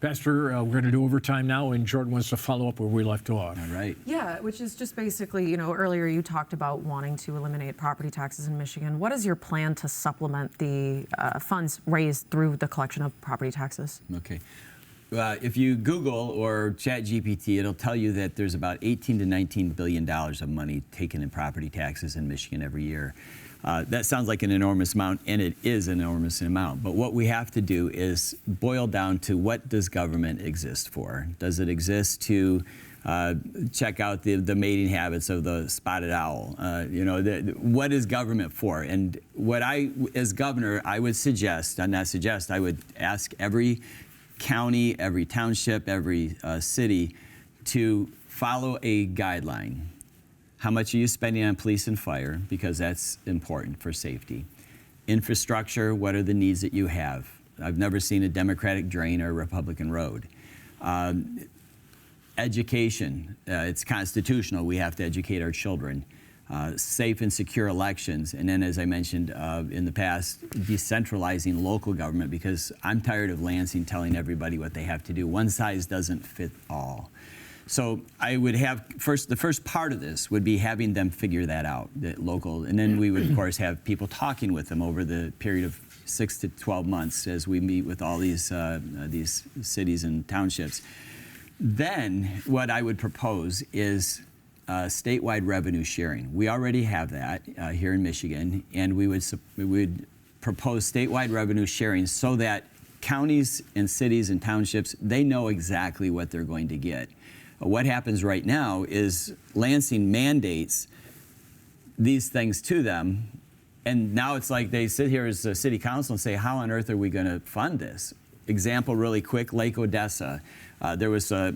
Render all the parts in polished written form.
Pastor, we're going to do overtime now, and Jordan wants to follow up where we left off. All right. Yeah, which is just basically, earlier you talked about wanting to eliminate property taxes in Michigan. What is your plan to supplement the funds raised through the collection of property taxes? Okay. If you Google or Chat GPT, it'll tell you that there's about $18 to $19 billion of money taken in property taxes in Michigan every year. That sounds like an enormous amount, and it is an enormous amount. But what we have to do is boil down to, what does government exist for? Does it exist to check out the mating habits of the spotted owl? What is government for? And what as governor, I would I would ask every county, every township, every city to follow a guideline. How much are you spending on police and fire? Because that's important for safety. Infrastructure, what are the needs that you have? I've never seen a Democratic drain or a Republican road. Education, it's constitutional. We have to educate our children. Safe and secure elections. And then, as I mentioned in the past, decentralizing local government, because I'm tired of Lansing telling everybody what they have to do. One size doesn't fit all. So I would have, the first part of this would be having them figure that out, the local, and then we would, of course, have people talking with them over the period of 6 to 12 months as we meet with all these cities and townships. Then what I would propose is statewide revenue sharing. We already have that here in Michigan, and we would propose statewide revenue sharing so that counties and cities and townships, they know exactly what they're going to get. What happens right now is Lansing mandates these things to them, and now it's like they sit here as a city council and say, how on earth are we going to fund this? Example really quick, Lake Odessa. There was a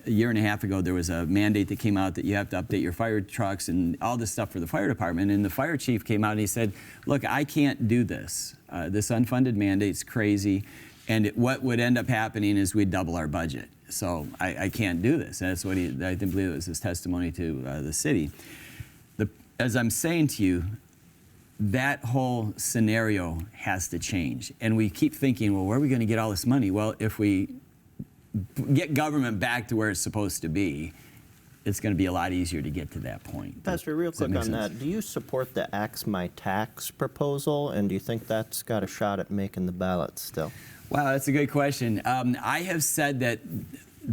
year and a half ago, there was a mandate that came out that you have to update your fire trucks and all this stuff for the fire department. And the fire chief came out and he said, look, I can't do this. This unfunded mandate's crazy. And what would end up happening is we'd double our budget. So I can't do this. That's what I believe it was his testimony to the city. As I'm saying to you, that whole scenario has to change. And we keep thinking, well, where are we going to get all this money? Well, if we get government back to where it's supposed to be, it's going to be a lot easier to get to that point. Pastor, real quick on that, do you support the Axe My Tax proposal, and do you think that's got a shot at making the ballot still? Wow, that's a good question. I have said that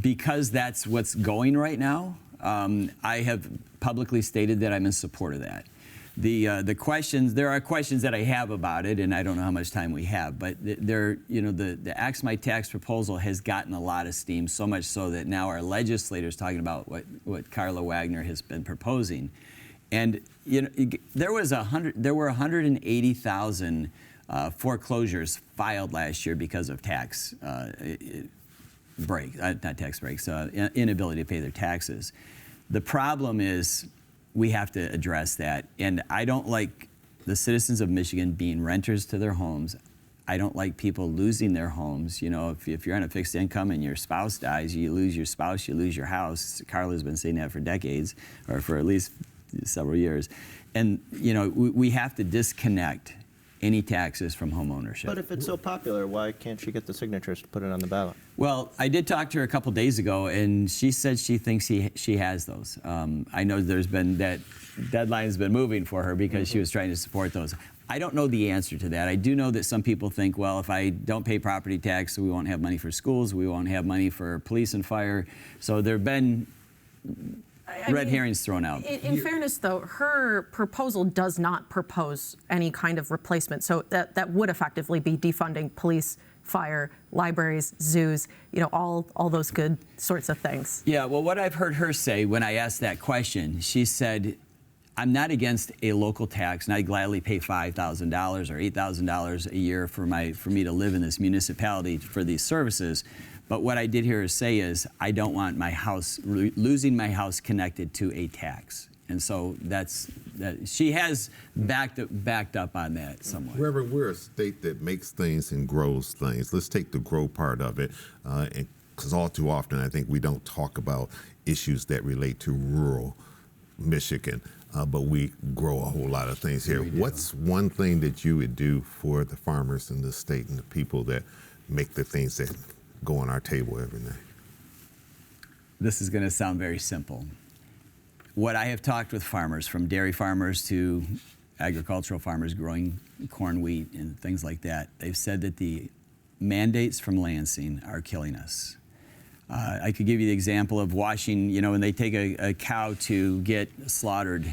because that's what's going right now, I have publicly stated that I'm in support of that. The questions, there are questions that I have about it, and I don't know how much time we have, but the Axe My Tax proposal has gotten a lot of steam, so much so that now our legislators talking about what Carla Wagner has been proposing. And there were 180,000 foreclosures filed last year because of tax inability to pay their taxes. The problem is, we have to address that. And I don't like the citizens of Michigan being renters to their homes. I don't like people losing their homes. If you're on a fixed income and your spouse dies, you lose your spouse, you lose your house. Carla's been saying that for decades, or for at least several years. And, we have to disconnect any taxes from home ownership. But if it's so popular, why can't she get the signatures to put it on the ballot? Well, I did talk to her a couple days ago, and she said she thinks she has those. I know there's been that deadline has been moving for her because she was trying to support those. I don't know the answer to that. I do know that some people think, well, if I don't pay property tax, we won't have money for schools, we won't have money for police and fire. So there have been red herrings thrown out. In fairness, though, her proposal does not propose any kind of replacement. So that would effectively be defunding police, fire, libraries, zoos, all those good sorts of things. Yeah, well, what I've heard her say when I asked that question, she said, I'm not against a local tax, and I'd gladly pay $5,000 or $8,000 a year for me to live in this municipality for these services. But what I did hear her say is, I don't want my house, losing my house connected to a tax. And so she has backed up on that somewhat. Reverend, we're a state that makes things and grows things. Let's take the grow part of it, because all too often I think we don't talk about issues that relate to rural Michigan, but we grow a whole lot of things here. What's one thing that you would do for the farmers in the state and the people that make the things that go on our table every night? This is going to sound very simple. What I have talked with farmers, from dairy farmers to agricultural farmers growing corn, wheat, and things like that, they've said that the mandates from Lansing are killing us. I could give you the example of washing, when they take a cow to get slaughtered,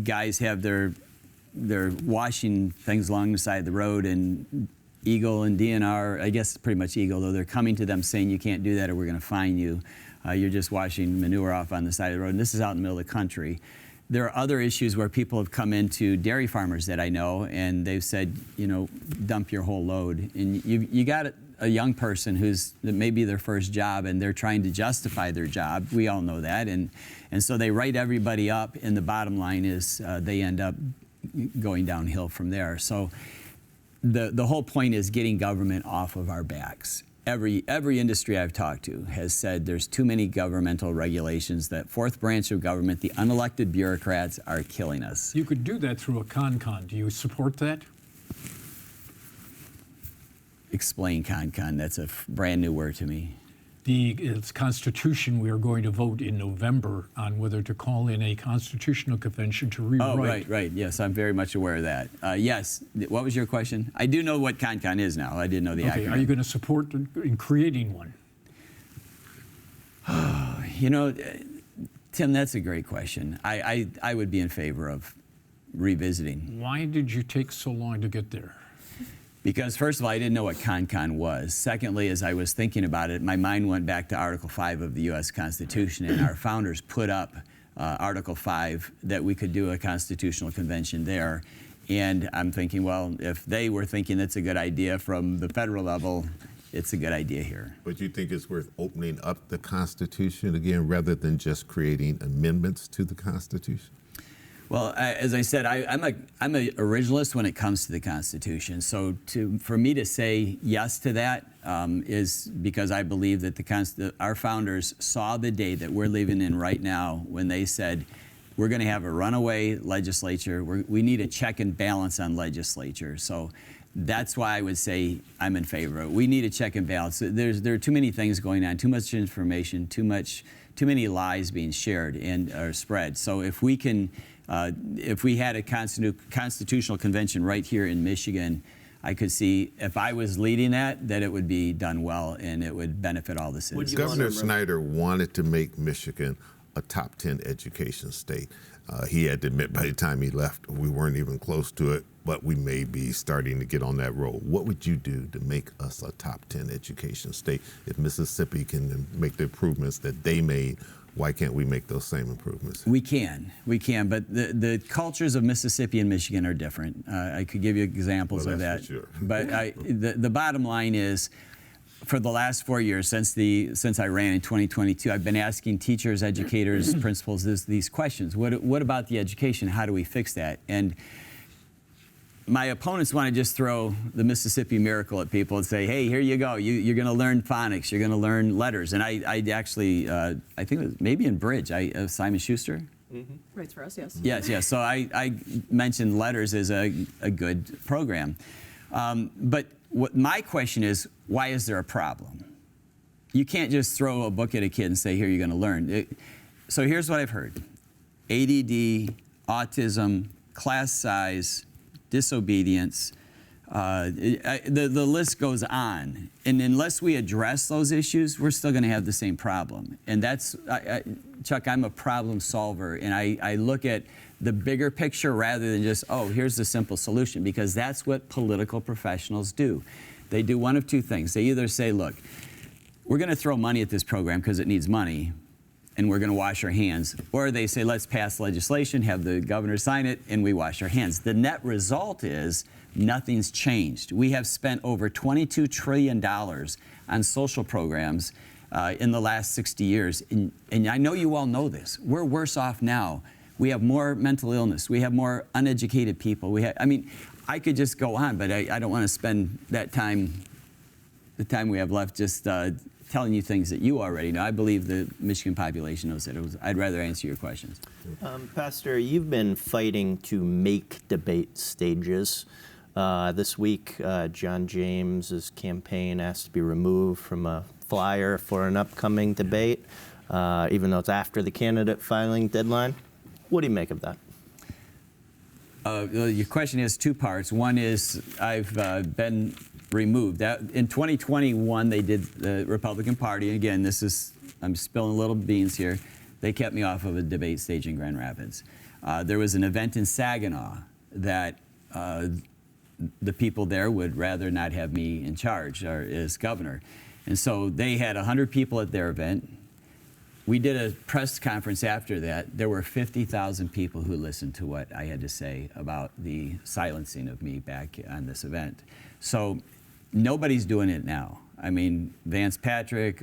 guys have their washing things along the side of the road, and Eagle and DNR, I guess pretty much Eagle, though, they're coming to them saying you can't do that or we're going to fine you. You're just washing manure off on the side of the road. And this is out in the middle of the country. There are other issues where people have come into dairy farmers that I know, and they've said, dump your whole load. And you got a young person that may be their first job, and they're trying to justify their job. We all know that. And so they write everybody up, and the bottom line is they end up going downhill from there. So the whole point is getting government off of our backs. Every industry I've talked to has said there's too many governmental regulations. That fourth branch of government, the unelected bureaucrats, are killing us. You could do that through a con-con. Do you support that? Explain con-con. That's a brand new word to me. It's Constitution, we are going to vote in November on whether to call in a constitutional convention to rewrite. Oh, right. Yes, I'm very much aware of that. Yes. What was your question? I do know what con-con is now. I didn't know the acronym. Are you going to support in creating one? Tim, that's a great question. I would be in favor of revisiting. Why did you take so long to get there? Because first of all, I didn't know what con-con was. Secondly, as I was thinking about it, my mind went back to Article 5 of the U.S. Constitution, and our founders put up Article 5 that we could do a constitutional convention there. And I'm thinking, well, if they were thinking that's a good idea from the federal level, it's a good idea here. But you think it's worth opening up the Constitution again rather than just creating amendments to the Constitution? Well, as I said, I'm a originalist when it comes to the Constitution. So for me to say yes to that is because I believe that our founders saw the day that we're living in right now when they said we're going to have a runaway legislature. We need a check and balance on legislature. So that's why I would say I'm in favor of it. We need a check and balance. There are too many things going on, too much information, too many lies being shared or spread. So if we can. If we had a constitutional convention right here in Michigan, I could see if I was leading that it would be done well and it would benefit all the citizens. Governor Snyder wanted to make Michigan a top 10 education state. He had to admit by the time he left, we weren't even close to it, but we may be starting to get on that road. What would you do to make us a top 10 education state? If Mississippi can make the improvements that they made, why can't we make those same improvements? We can, but the cultures of Mississippi and Michigan are different. I could give you examples of that. For sure. But the bottom line is, for the last 4 years, since I ran in 2022, I've been asking teachers, educators, principals these questions. What about the education? How do we fix that? And my opponents want to just throw the Mississippi miracle at people and say, hey, here you go. You're going to learn phonics. You're going to learn letters. And I actually, I think it was maybe in Bridge, Simon Schuster. Mm-hmm. Writes for us, yes. Yes. So I mentioned letters as a good program. But my question is, why is there a problem? You can't just throw a book at a kid and say, here, you're going to learn. So here's what I've heard. ADD, autism, class size, disobedience, the list goes on. And unless we address those issues, we're still going to have the same problem. And that's, Chuck, I'm a problem solver, and I look at the bigger picture rather than just, oh, here's the simple solution, because that's what political professionals do. They do one of two things. They either say, look, we're going to throw money at this program because it needs money, and we're going to wash our hands. Or they say, let's pass legislation, have the governor sign it, and we wash our hands. The net result is nothing's changed. We have spent over $22 trillion on social programs in the last 60 years. And I know you all know this. We're worse off now. We have more mental illness. We have more uneducated people. I could just go on, but I don't want to spend that time, the time we have left, just telling you things that you already know. I believe the Michigan population knows that. I'd rather answer your questions. Pastor, you've been fighting to make debate stages This week, John James's campaign asked to be removed from a flyer for an upcoming debate, even though it's after the candidate filing deadline. What do you make of that? Your question has two parts. One is I've been removed. In 2021, they did the Republican Party. Again, I'm spilling little beans here. They kept me off of a debate stage in Grand Rapids. There was an event in Saginaw that the people there would rather not have me in charge or as governor. And so they had 100 people at their event. We did a press conference after that. There were 50,000 people who listened to what I had to say about the silencing of me back on this event. So nobody's doing it now. I mean, Vance Patrick,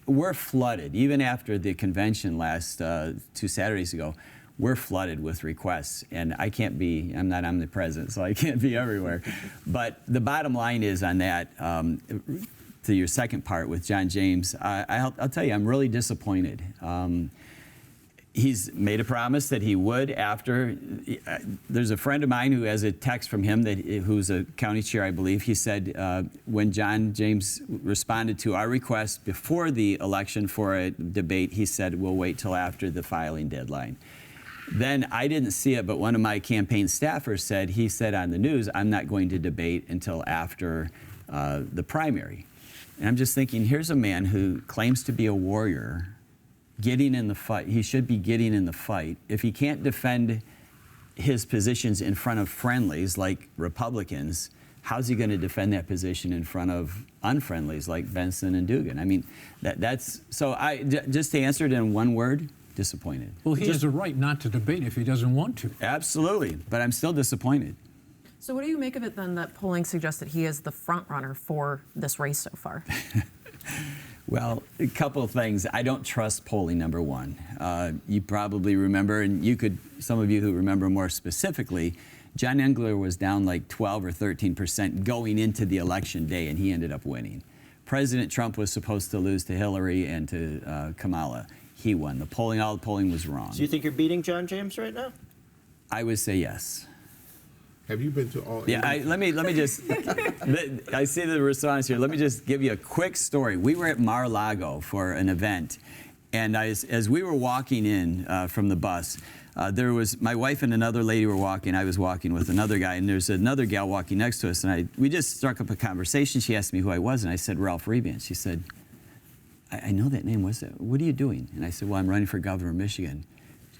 we're flooded. Even after the convention last 2 Saturdays ago, we're flooded with requests. And I'm not omnipresent, so I can't be everywhere. But the bottom line is on that, to your second part with John James, I'll tell you, I'm really disappointed. He's made a promise that he would after. There's a friend of mine who has a text from him who's a county chair, I believe. He said when John James responded to our request before the election for a debate, he said, we'll wait till after the filing deadline. Then I didn't see it, but one of my campaign staffers he said on the news, I'm not going to debate until after the primary. And I'm just thinking, here's a man who claims to be a warrior, getting in the fight. He should be getting in the fight. If he can't defend his positions in front of friendlies like Republicans, how's he going to defend that position in front of unfriendlies like Benson and Dugan? I mean, just to answer it in one word, disappointed. Well, he has a right not to debate if he doesn't want to. Absolutely, but I'm still disappointed. So what do you make of it then that polling suggests that he is the front runner for this race so far? Well, a couple of things. I don't trust polling, number one. You probably remember, and some of you who remember more specifically, John Engler was down like 12 or 13% going into the election day, and he ended up winning. President Trump was supposed to lose to Hillary and to Kamala. He won. All the polling was wrong. So you think you're beating John James right now? I would say yes. Have you been to all? Yeah, let me just. I see the response here. Let me just give you a quick story. We were at Mar-a-Lago for an event, and as we were walking in from the bus, there was my wife and another lady were walking. I was walking with another guy, and there's another gal walking next to us, and we just struck up a conversation. She asked me who I was, and I said Ralph Rebandt. She said, I know that name. What are you doing? And I said, well, I'm running for governor of Michigan.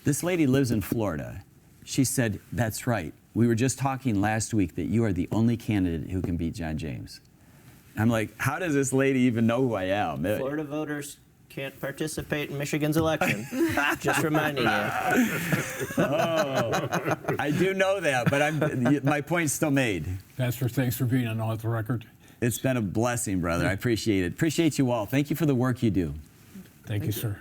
This lady lives in Florida. She said, that's right. We were just talking last week that you are the only candidate who can beat John James. I'm like, how does this lady even know who I am? Florida voters can't participate in Michigan's election. Just reminding you. Oh, I do know that, but my point's still made. Pastor, thanks for being on Off the Record. It's been a blessing, brother. I appreciate it. Appreciate you all. Thank you for the work you do. Thank you, sir.